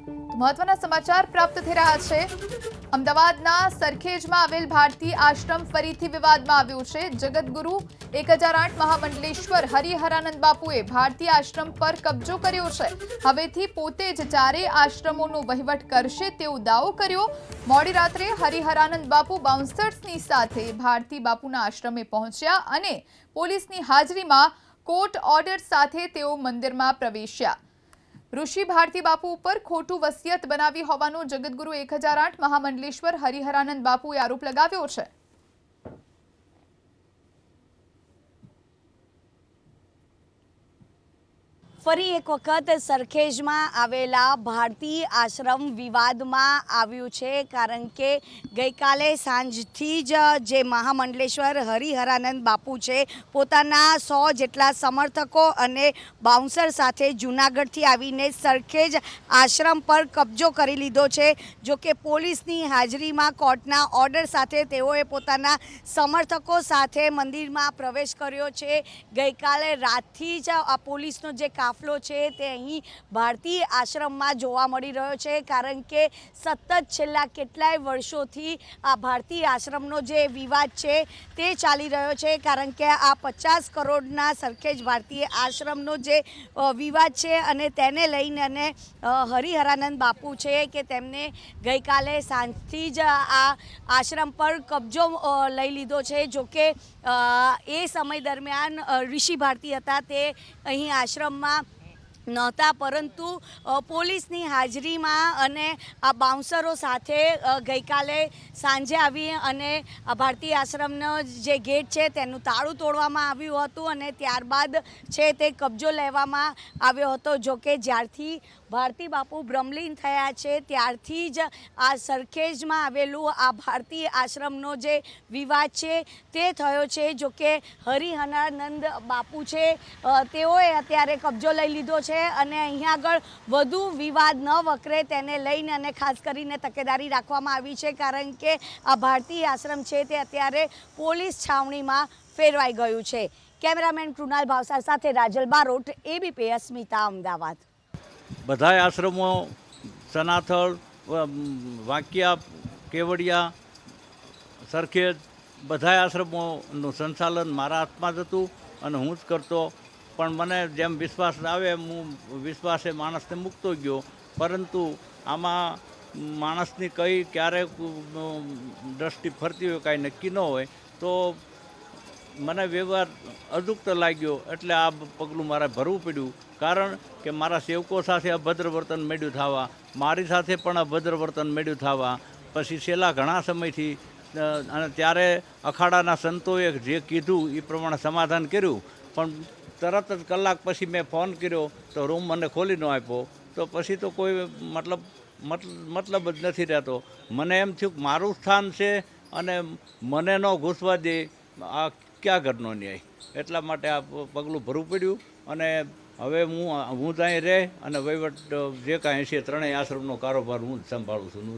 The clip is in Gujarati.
મહત્વના સમાચાર પ્રાપ્ત થઈ રહ્યા છે। અમદાવાદના સરખેજમાં આવેલ ભારતી આશ્રમ ફરીથી વિવાદમાં આવ્યું છે। જગતગુરુ 1008 મહામંડલેશ્વર હરિહરાનંદ બાપુએ ભારતી આશ્રમ પર કબજો કર્યો છે। હવેથી પોતે જ ચારેય આશ્રમોનો વહીવટ કરશે તેવો દાવો કર્યો। મોડી રાત્રે હરિહરાનંદ બાપુ બાઉન્સર્સની સાથે ભારતી બાપુના આશ્રમે પહોંચ્યા અને પોલીસની હાજરીમાં કોર્ટ ઓર્ડર સાથે તેઓ મંદિરમાં પ્રવેશ્યા। ઋષિ ભારતી બાપુ ઉપર ખોટું વસિયત બનાવી હોવાનો જગતગુરુ 1008 મહામંડલેશ્વર હરિહરાનંદ બાપુએ આરોપ લગાવ્યો છે। ફરી એક વખત સરખેજમાં આવેલા ભારતી આશ્રમ વિવાદમાં આવ્યું છે, કારણ કે ગઈકાલે સાંજથી જ જે મહામંડલેશ્વર હરિહરાનંદ બાપુ છે પોતાના 100 જેટલા સમર્થકો અને બાઉન્સર સાથે જૂનાગઢથી આવીને સરખેજ આશ્રમ પર કબજો કરી લીધો છે। જો કે પોલીસની હાજરીમાં કોર્ટના ઓર્ડર સાથે તેઓએ પોતાના સમર્થકો સાથે મંદિરમાં પ્રવેશ કર્યો છે। ગઈકાલે રાતથી જ આ પોલીસનો જે કાફલો છે તે અહીં ભારતી આશ્રમમાં જોવા મળી રહ્યો છે, કારણ કે સતત છેલ્લા કેટલાય વર્ષોથી આ ભારતી આશ્રમનો જે વિવાદ છે તે ચાલી રહ્યો છે। કારણ કે આ 50 કરોડના સરખેજ ભારતી આશ્રમનો જે વિવાદ છે અને તેને લઈને અને હરિહરાનંદ બાપુ છે કે તેમને ગઈકાલે સાંજથી જ આ આશ્રમ પર કબજો લઈ લીધો છે। જો કે એ સમય દરમિયાન ઋષિ ભારતી હતા તે અહીં આશ્રમમાં નહોતા, પરંતુ પોલીસની હાજરીમાં અને આ બાઉન્સરો સાથે ગઈકાલે સાંજે આવી અને આ ભારતી આશ્રમનો જે ગેટ છે તેનું તાળું તોડવામાં આવ્યું હતું અને ત્યારબાદ છે તે કબજો લેવામાં આવ્યો હતો। જો કે જ્યારથી ભારતી બાપુ બ્રહ્મલીન થયા છે ત્યારથી જ આ સરખેજમાં આવેલું આ ભારતી આશ્રમનો જે વિવાદ છે તે થયો છે। જો કે હરિહરાનંદ બાપુ છે તેઓએ અત્યારે કબજો લઈ લીધો છે અને અહીંયા આગળ વધુ વિવાદ ન વકરે તેને લઈને અને ખાસ કરીને તકેદારી રાખવામાં આવી છે, કારણ કે આ ભારતી આશ્રમ છે તે અત્યારે પોલીસ છાવણીમાં ફેરવાઈ ગયું છે। કેમેરામેન કૃણાલ ભાવસાર સાથે રાજલ બારોટ, એબીપી અસ્મિતા, અમદાવાદ। બધાય આશ્રમો સનાથલ, વાંકિયા, કેવડિયા, સરખેજ બધાય આશ્રમોનું સંચાલન મારા હાથમાં જ હતું અને હું જ કરતો, પણ મને જેમ વિશ્વાસ આવે હું વિશ્વાસે માણસને મૂકતો ગયો, પરંતુ આમાં માણસની કઈ ક્યારે દ્રષ્ટિ ફરતી હોય કાંઈ નક્કી ન હોય, તો મને વ્યવહાર અદુક્ત લાગ્યો એટલે આ પગલું મારે ભરવું પડ્યું। કારણ કે મારા સેવકો સાથે અભદ્ર વર્તન મળ્યું થવા, મારી સાથે પણ અભદ્ર વર્તન મળ્યું થવા, પછી છેલ્લા ઘણા સમયથી અને ત્યારે અખાડાના સંતોએ જે કીધું એ પ્રમાણે સમાધાન કર્યું, પણ તરત જ કલાક પછી મેં ફોન કર્યો તો રૂમ મને ખોલી ન આપ્યો, તો પછી તો કોઈ મતલબ જ નથી રહેતો। મને એમ થયું કે મારું સ્થાન છે અને મને ન ઘૂસવા દે, આ ક્યાં ઘરનો ન્યાય, એટલા માટે આ પગલું ભરવું પડ્યું। અને હવે હું જ અહીં રહે અને વહીવટ જે કાંઈ છે ત્રણેય આશ્રમનો કારોબાર હું જ સંભાળું છું।